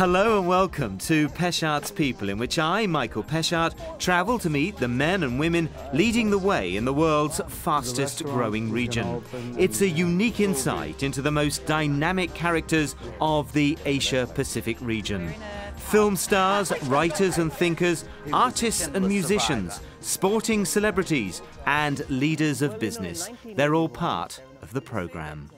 Hello and welcome to Peschardt's People, in which I, Michael Peschardt, travel to meet the men and women leading the way in the world's fastest growing region. It's a unique insight into the most dynamic characters of the Asia-Pacific region. Film stars, writers and thinkers, artists and musicians, sporting celebrities and leaders of business. They're all part of the programme.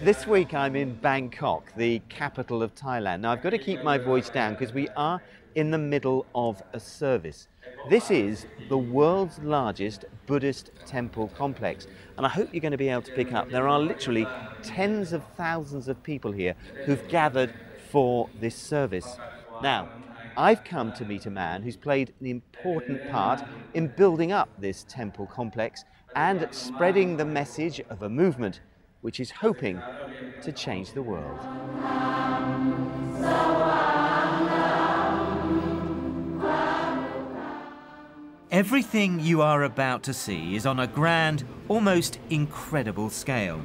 This week I'm in Bangkok, the capital of Thailand. Now I've got to keep my voice down because we are in the middle of a service. This is the world's largest Buddhist temple complex, and I hope you're going to be able to pick up. There are literally tens of thousands of people here who've gathered for this service. Now, I've come to meet a man who's played an important part in building up this temple complex and spreading the message of a movement which is hoping to change the world. Everything you are about to see is on a grand, almost incredible scale.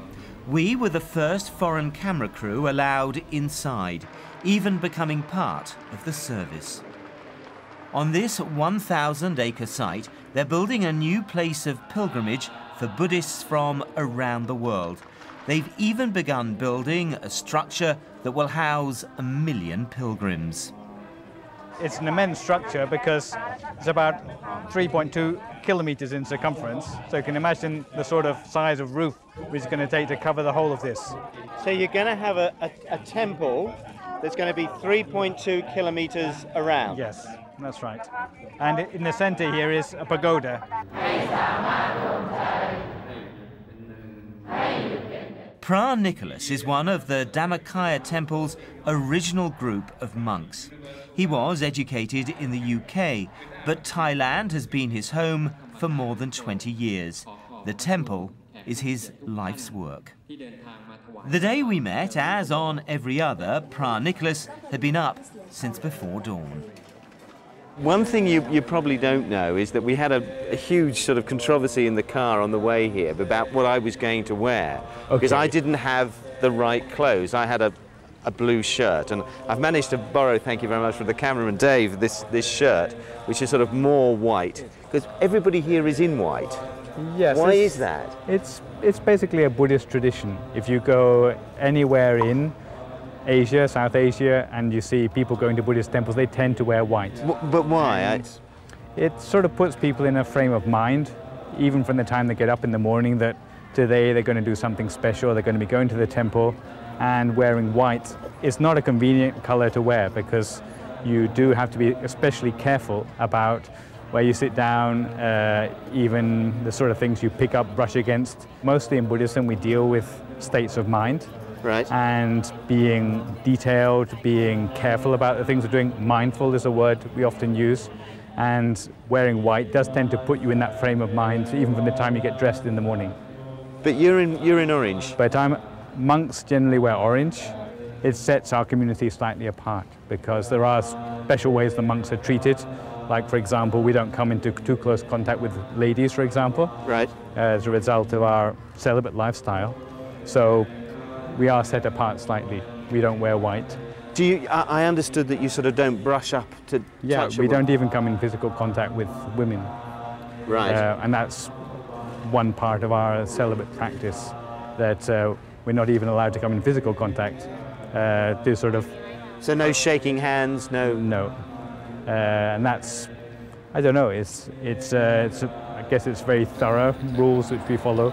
We were the first foreign camera crew allowed inside, even becoming part of the service. On this 1,000-acre site, they're building a new place of pilgrimage for Buddhists from around the world. They've even begun building a structure that will house 1 million pilgrims. It's an immense structure because it's about 3.2 kilometers in circumference. So you can imagine the sort of size of roof which it's going to take to cover the whole of this. So you're going to have a temple that's going to be 3.2 kilometers around? Yes, that's right. And in the center here is a pagoda. Phra Nicholas is one of the Dhammakaya temple's original group of monks. He was educated in the UK, but Thailand has been his home for more than 20 years. The temple is his life's work. The day we met, as on every other, Phra Nicholas had been up since before dawn. One thing you probably don't know is that we had a huge sort of controversy in the car on the way here about what I was going to wear, because I didn't have the right clothes. I had a blue shirt, and I've managed to borrow, thank you very much, from the cameraman Dave, this shirt, which is sort of more white, because everybody here is in white. Yes. Why is that? It's basically a Buddhist tradition. If you go anywhere in Asia, South Asia, and you see people going to Buddhist temples, they tend to wear white. But why? It sort of puts people in a frame of mind, even from the time they get up in the morning, that today they're going to do something special, they're going to be going to the temple, and wearing white is not a convenient color to wear because you do have to be especially careful about where you sit down, even the sort of things you pick up, brush against. Mostly in Buddhism we deal with states of mind. Right. And being detailed, being careful about the things we're doing. Mindful is a word we often use. And wearing white does tend to put you in that frame of mind, even from the time you get dressed in the morning. But you're in orange. By the time monks generally wear orange, it sets our community slightly apart because there are special ways the monks are treated. Like, for example, we don't come into too close contact with ladies, for example. Right. As a result of our celibate lifestyle. So we are set apart slightly. We don't wear white. I understood that you sort of don't brush up to touch. Yeah, we don't even come in physical contact with women. Right. And that's one part of our celibate practice, that we're not even allowed to come in physical contact. To sort of. So no shaking hands, no. No. And that's, I don't know. I guess it's very thorough rules which we follow.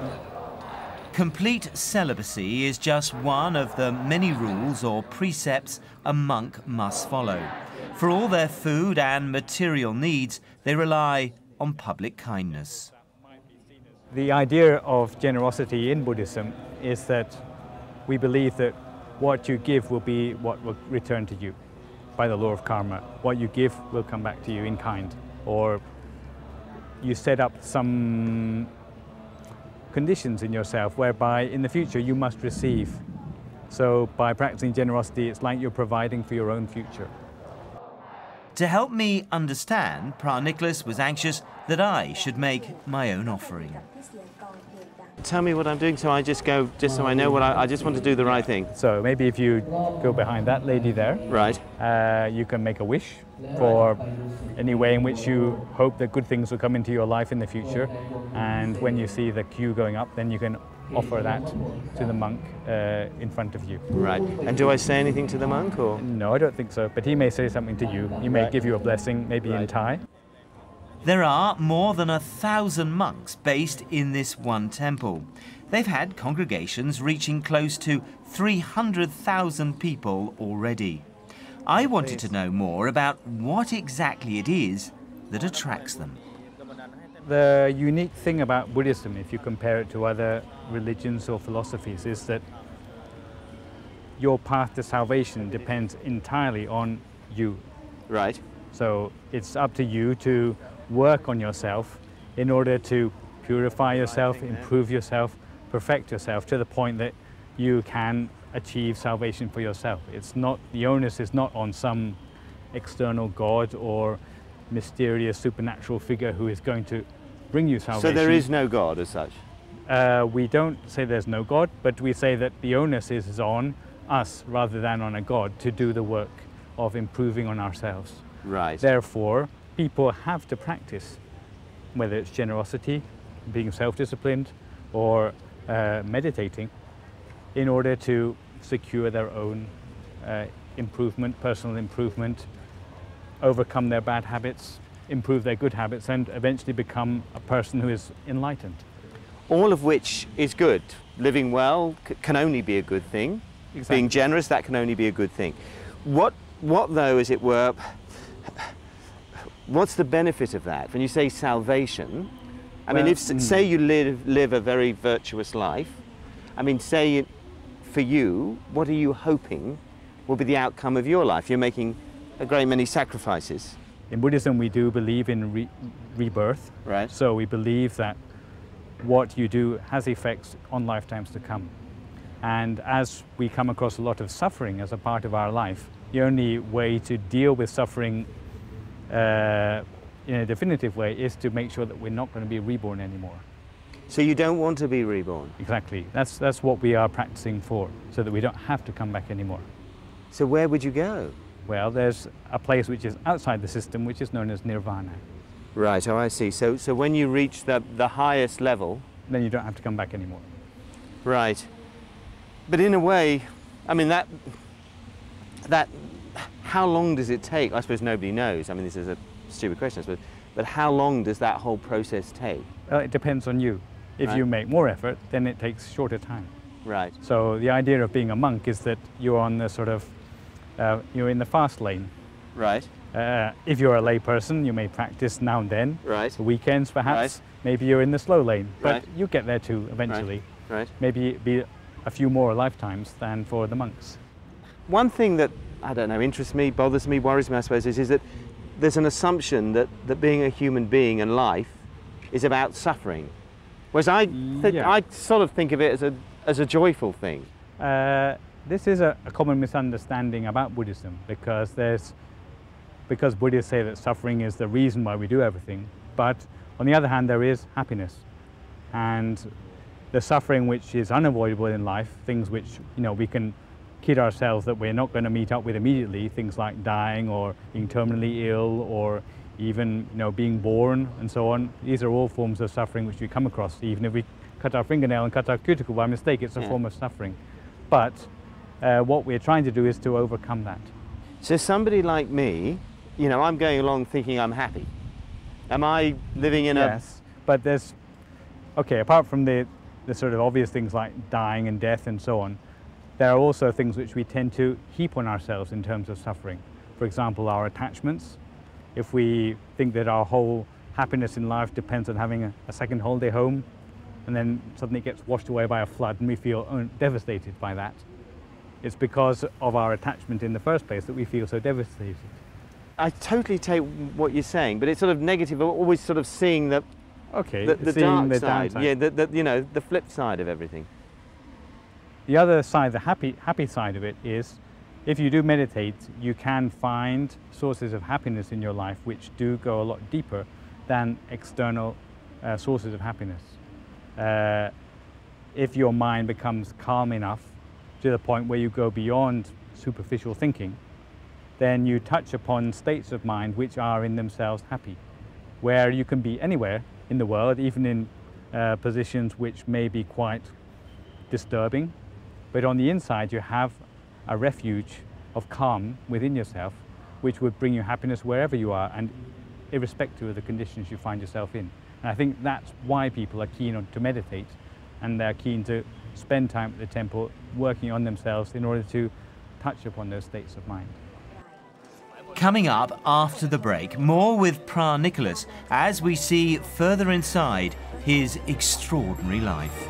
Complete celibacy is just one of the many rules or precepts a monk must follow. For all their food and material needs, they rely on public kindness. The idea of generosity in Buddhism is that we believe that what you give will be what will return to you by the law of karma. What you give will come back to you in kind. Or you set up some conditions in yourself whereby in the future you must receive. So by practicing generosity, it's like you're providing for your own future. To help me understand, Phra Nicholas was anxious that I should make my own offering. tell me what I'm doing so I just go, just so I know what I just want to do the right thing. So maybe if you go behind that lady there, Right. you can make a wish for any way in which you hope that good things will come into your life in the future. And when you see the queue going up, then you can offer that to the monk in front of you. Right. And do I say anything to the monk, or? No, I don't think so. But he may say something to you. He may give you a blessing, maybe in Thai. There are more than 1,000 monks based in this one temple. They've had congregations reaching close to 300,000 people already. I wanted to know more about what exactly it is that attracts them. The unique thing about Buddhism, if you compare it to other religions or philosophies, is that your path to salvation depends entirely on you. Right. So it's up to you to work on yourself in order to purify yourself, improve yourself, perfect yourself to the point that you can achieve salvation for yourself. It's not, the onus is not on some external God or mysterious supernatural figure who is going to bring you salvation. So there is no God as such? We don't say there's no God, but we say that the onus is on us rather than on a God to do the work of improving on ourselves. Right. Therefore, people have to practice, whether it's generosity, being self-disciplined, or meditating, in order to secure their own improvement, personal improvement, overcome their bad habits, improve their good habits, and eventually become a person who is enlightened. All of which is good. Living well can only be a good thing. Exactly. Being generous, that can only be a good thing. What though, as it were, what's the benefit of that? When you say salvation, I mean, if say you live a very virtuous life, I mean, say for you, what are you hoping will be the outcome of your life? You're making a great many sacrifices. In Buddhism, we do believe in rebirth. Right. So we believe that what you do has effects on lifetimes to come. And as we come across a lot of suffering as a part of our life, the only way to deal with suffering in a definitive way is to make sure that we're not going to be reborn anymore. So you don't want to be reborn? Exactly. That's what we are practicing for, so that we don't have to come back anymore. So where would you go? Well, there's a place which is outside the system, which is known as nirvana. Right, oh I see. So when you reach the highest level... Then you don't have to come back anymore. Right. But in a way, I mean, that how long does it take? I suppose nobody knows. I mean, this is a stupid question, I suppose. But how long does that whole process take? Well, it depends on you. If you make more effort, then it takes shorter time. Right. So the idea of being a monk is that you're on the sort of, you're in the fast lane. Right. If you're a lay person, you may practice now and then. Right. The weekends, perhaps. Right. Maybe you're in the slow lane, but Right. you get there too eventually. Right. Right. Maybe it'd be a few more lifetimes than for the monks. One thing that, I don't know, interests me, bothers me, worries me, I suppose, is that there's an assumption that being a human being and life is about suffering. Whereas I sort of think of it as a joyful thing. This is a common misunderstanding about Buddhism, because Buddhists say that suffering is the reason why we do everything, but on the other hand there is happiness, and the suffering which is unavoidable in life, things which we can kid ourselves that we're not going to meet up with immediately, things like dying or being terminally ill or even being born and so on. These are all forms of suffering which we come across. Even if we cut our fingernail and cut our cuticle by mistake, it's a form of suffering. But what we're trying to do is to overcome that. So somebody like me, I'm going along thinking I'm happy. Am I living in a... Yes, but there's, apart from the sort of obvious things like dying and death and so on, there are also things which we tend to heap on ourselves in terms of suffering. For example, our attachments. If we think that our whole happiness in life depends on having a second holiday home, and then suddenly it gets washed away by a flood and we feel devastated by that, it's because of our attachment in the first place that we feel so devastated. I totally take what you're saying, but it's sort of negative, always sort of seeing the dark side. Yeah, the flip side of everything. The other side, the happy side of it is, if you do meditate, you can find sources of happiness in your life which do go a lot deeper than external sources of happiness. if your mind becomes calm enough to the point where you go beyond superficial thinking, then you touch upon states of mind which are in themselves happy, where you can be anywhere in the world, even in positions which may be quite disturbing, but on the inside you have a refuge of calm within yourself which would bring you happiness wherever you are and irrespective of the conditions you find yourself in. And I think that's why people are keen to meditate, and they're keen to spend time at the temple working on themselves in order to touch upon those states of mind. Coming up after the break, more with Phra Nicholas as we see further inside his extraordinary life.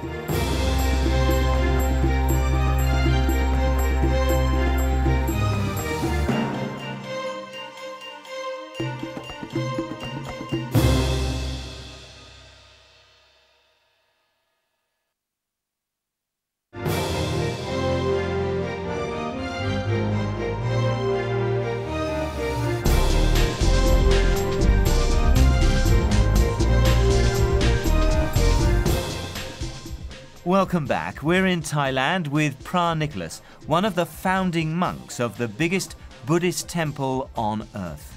Welcome back. We're in Thailand with Phra Nicholas, one of the founding monks of the biggest Buddhist temple on earth.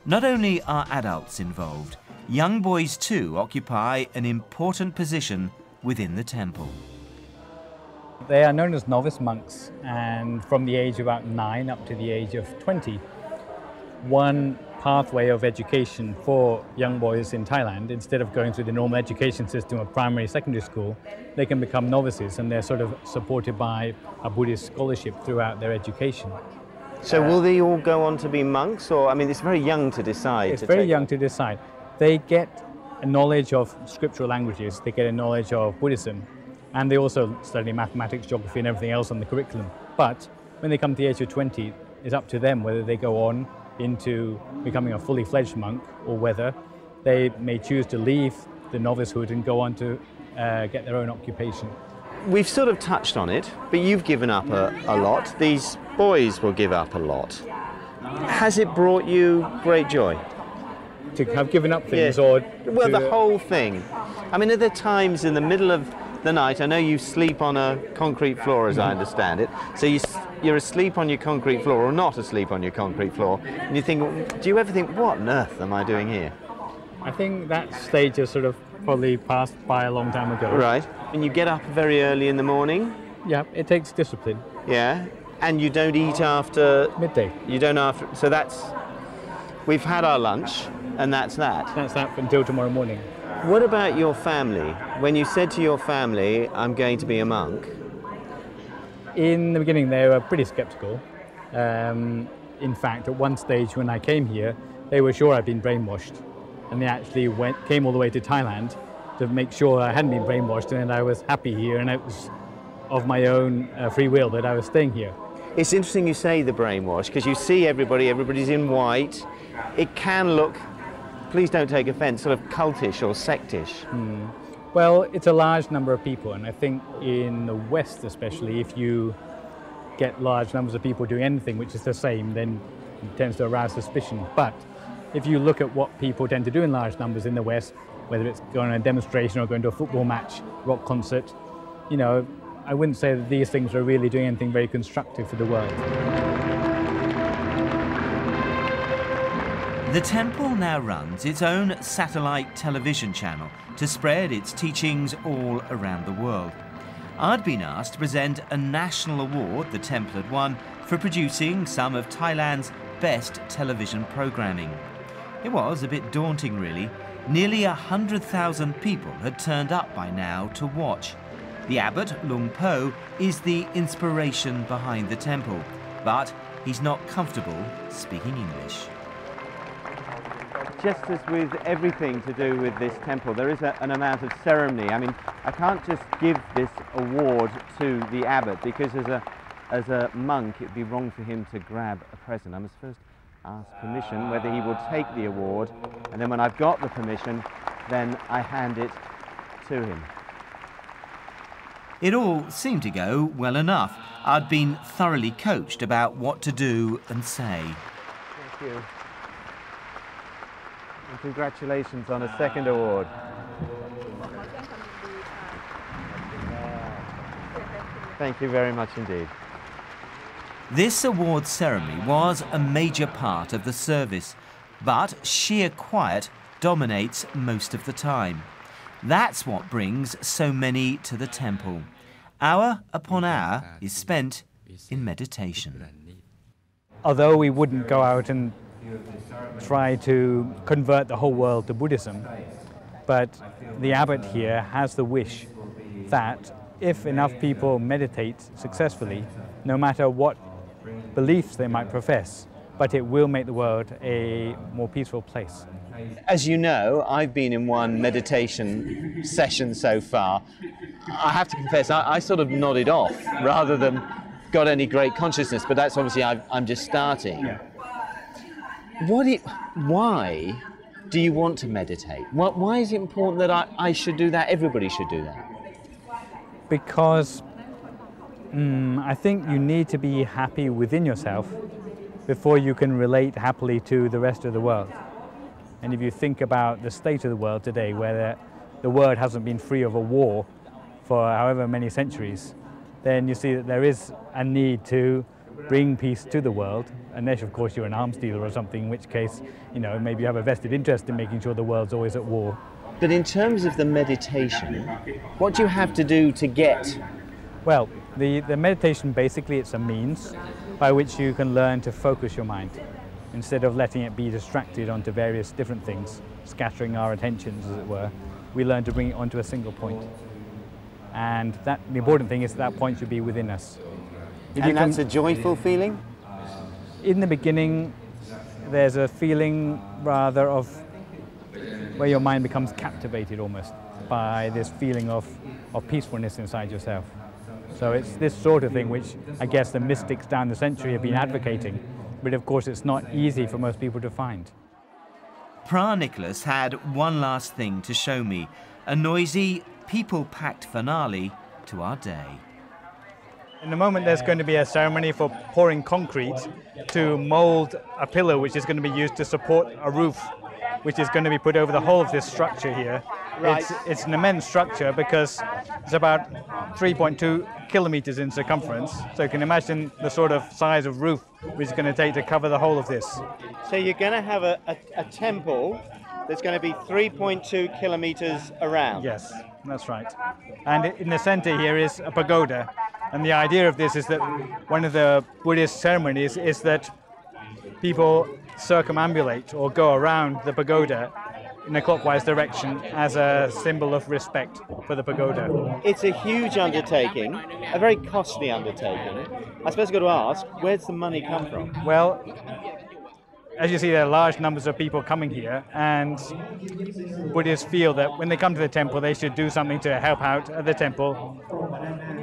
Not only are adults involved, young boys too occupy an important position within the temple. They are known as novice monks, and from the age of about 9 up to the age of 20, one pathway of education for young boys in Thailand, instead of going through the normal education system of primary, secondary school, they can become novices, and they're sort of supported by a Buddhist scholarship throughout their education. So will they all go on to be monks, or, I mean, it's very young to decide? It's very young to decide. They get a knowledge of scriptural languages, they get a knowledge of Buddhism, and they also study mathematics, geography and everything else on the curriculum. But when they come to the age of 20, it's up to them whether they go on into becoming a fully fledged monk or whether they may choose to leave the novicehood and go on to get their own occupation. We've sort of touched on it, but you've given up a lot. These boys will give up a lot. Has it brought you great joy? To have given up things, Yeah. or Well, the whole thing. I mean, are there times in the middle of the night, I know you sleep on a concrete floor as I understand it, so you're asleep on your concrete floor or not asleep on your concrete floor, and you think, do you ever think, what on earth am I doing here? I think that stage has sort of probably passed by a long time ago. Right. And you get up very early in the morning? Yeah, it takes discipline. Yeah. And you don't eat after... Midday. You don't after... So that's... We've had our lunch, and that's that. That's that until tomorrow morning. What about your family? When you said to your family, I'm going to be a monk? In the beginning, they were pretty skeptical. In fact, at one stage when I came here, they were sure I'd been brainwashed. And they actually came all the way to Thailand to make sure I hadn't been brainwashed and that I was happy here, and it was of my own free will that I was staying here. It's interesting you say the brainwash, because you see everybody's in white. It can look, please don't take offence, sort of cultish or sectish. Well, it's a large number of people, and I think in the West especially, if you get large numbers of people doing anything which is the same, then it tends to arouse suspicion. But if you look at what people tend to do in large numbers in the West, whether it's going to a demonstration or going to a football match, rock concert, you know, I wouldn't say that these things are really doing anything very constructive for the world. The temple now runs its own satellite television channel to spread its teachings all around the world. I'd been asked to present a national award the temple had won for producing some of Thailand's best television programming. It was a bit daunting, really. Nearly 100,000 people had turned up by now to watch. The abbot, Lung Po, is the inspiration behind the temple, but he's not comfortable speaking English. Just as with everything to do with this temple, there is an amount of ceremony. I mean, I can't just give this award to the abbot, because as a monk it would be wrong for him to grab a present. I must first ask permission whether he will take the award, and then when I've got the permission, then I hand it to him. It all seemed to go well enough. I'd been thoroughly coached about what to do and say. Thank you. And congratulations on a second award. Thank you very much indeed. This awards ceremony was a major part of the service, but sheer quiet dominates most of the time. That's what brings so many to the temple. Hour upon hour is spent in meditation. Although we wouldn't go out and try to convert the whole world to Buddhism, but the abbot here has the wish that if enough people meditate successfully, no matter what beliefs they might profess, but it will make the world a more peaceful place. As you know, I've been in one meditation session so far. I have to confess, I sort of nodded off rather than got any great consciousness, but that's obviously I'm just starting. Yeah. Why do you want to meditate? Why is it important that I should do that, everybody should do that? Because I think you need to be happy within yourself before you can relate happily to the rest of the world. And if you think about the state of the world today, where the world hasn't been free of a war for however many centuries, then you see that there is a need to bring peace to the world, unless of course you're an arms dealer or something, in which case, you know, maybe you have a vested interest in making sure the world's always at war. But in terms of the meditation, what do you have to do to get? Well, the meditation, basically it's a means by which you can learn to focus your mind instead of letting it be distracted onto various different things, scattering our attentions as it were. We learn to bring it onto a single point. And the important thing is that point should be within us. And that's a joyful feeling? In the beginning, there's a feeling rather of where your mind becomes captivated almost by this feeling of peacefulness inside yourself. So it's this sort of thing which I guess the mystics down the century have been advocating, but of course it's not easy for most people to find. Phra Nicholas had one last thing to show me, a noisy, people-packed finale to our day. In a moment there's going to be a ceremony for pouring concrete to mould a pillar which is going to be used to support a roof, which is going to be put over the whole of this structure here. Right. It's an immense structure because it's about 3.2 kilometers in circumference, so you can imagine the sort of size of roof which is going to take to cover the whole of this. So you're going to have a temple that's going to be 3.2 kilometers around? Yes, that's right. And in the center here is a pagoda, and the idea of this is that one of the Buddhist ceremonies is that people circumambulate or go around the pagoda in a clockwise direction as a symbol of respect for the pagoda. It's a huge undertaking, a very costly undertaking. I suppose I've got to ask, where's the money come from? Well, as you see, there are large numbers of people coming here, and Buddhists feel that when they come to the temple, they should do something to help out at the temple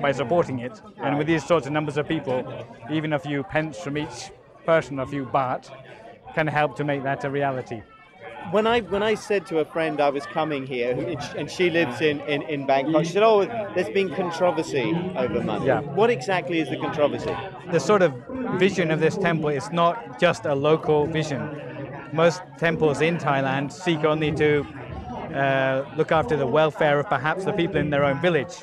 by supporting it. And with these sorts of numbers of people, even a few pence from each person, a few baht, can help to make that a reality. When I said to a friend I was coming here, and she lives in Bangkok, she said, oh, there's been controversy over money. Yeah. What exactly is the controversy? The sort of vision of this temple is not just a local vision. Most temples in Thailand seek only to look after the welfare of perhaps the people in their own village.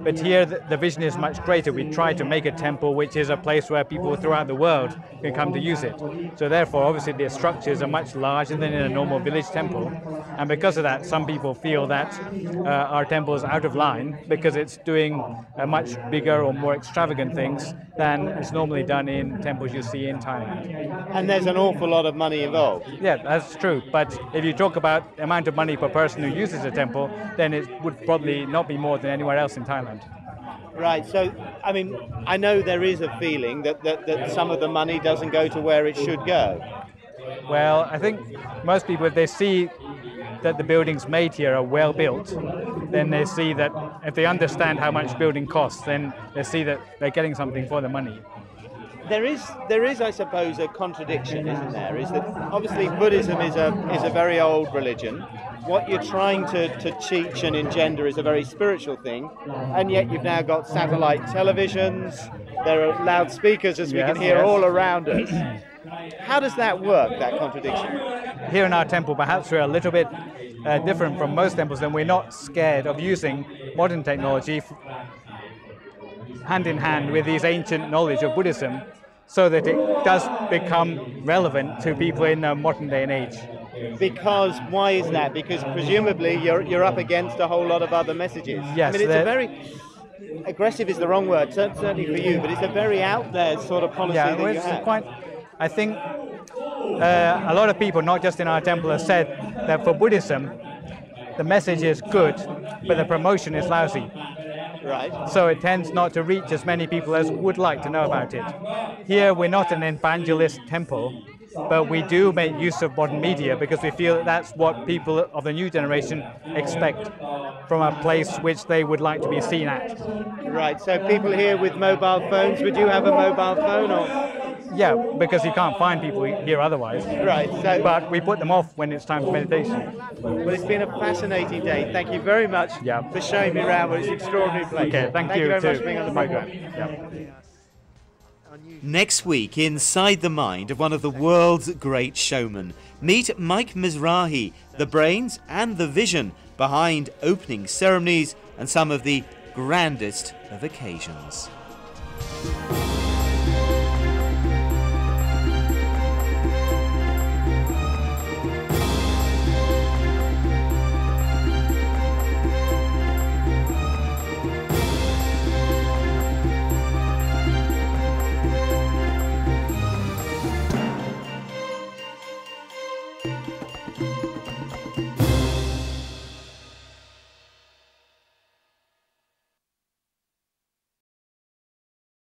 But here the vision is much greater. We try to make a temple which is a place where people throughout the world can come to use it. So therefore, obviously, the structures are much larger than in a normal village temple. And because of that, some people feel that our temple is out of line because it's doing much bigger or more extravagant things than is normally done in temples you see in Thailand. And there's an awful lot of money involved. Yeah, that's true. But if you talk about the amount of money per person who uses a temple, then it would probably not be more than anywhere else in Thailand. Right, so, I mean, I know there is a feeling that some of the money doesn't go to where it should go. Well, I think most people, if they see that the buildings made here are well built, then they see that if they understand how much building costs, then they see that they're getting something for the money. There is, I suppose, a contradiction, isn't there? Is that obviously Buddhism is a very old religion. What you're trying to teach and engender is a very spiritual thing, and yet you've now got satellite televisions. There are loudspeakers, as we can hear, all around us. How does that work, that contradiction? Here in our temple, perhaps we're a little bit different from most temples, and we're not scared of using modern technology hand in hand with these ancient knowledge of Buddhism so that it does become relevant to people in the modern day and age. Because why is that? Because presumably you're up against a whole lot of other messages. Yes, I mean, it's a very aggressive is the wrong word, certainly for you, but it's a very out there sort of policy that you have. I think a lot of people, not just in our temple, have said that for Buddhism, the message is good, but the promotion is lousy. Right. So it tends not to reach as many people as would like to know about it. Here, we're not an evangelist temple, but we do make use of modern media because we feel that that's what people of the new generation expect from a place which they would like to be seen at. Right, so people here with mobile phones, would you have a mobile phone? Or? Yeah, because you can't find people here otherwise. Right. So, but we put them off when it's time for meditation. Well, it's been a fascinating day. Thank you very much for showing me around. Well, it's an extraordinary place. Okay, thank you very too. much for being on the program. Next week, inside the mind of one of the world's great showmen, meet Mike Mizrahi, the brains and the vision behind opening ceremonies and some of the grandest of occasions.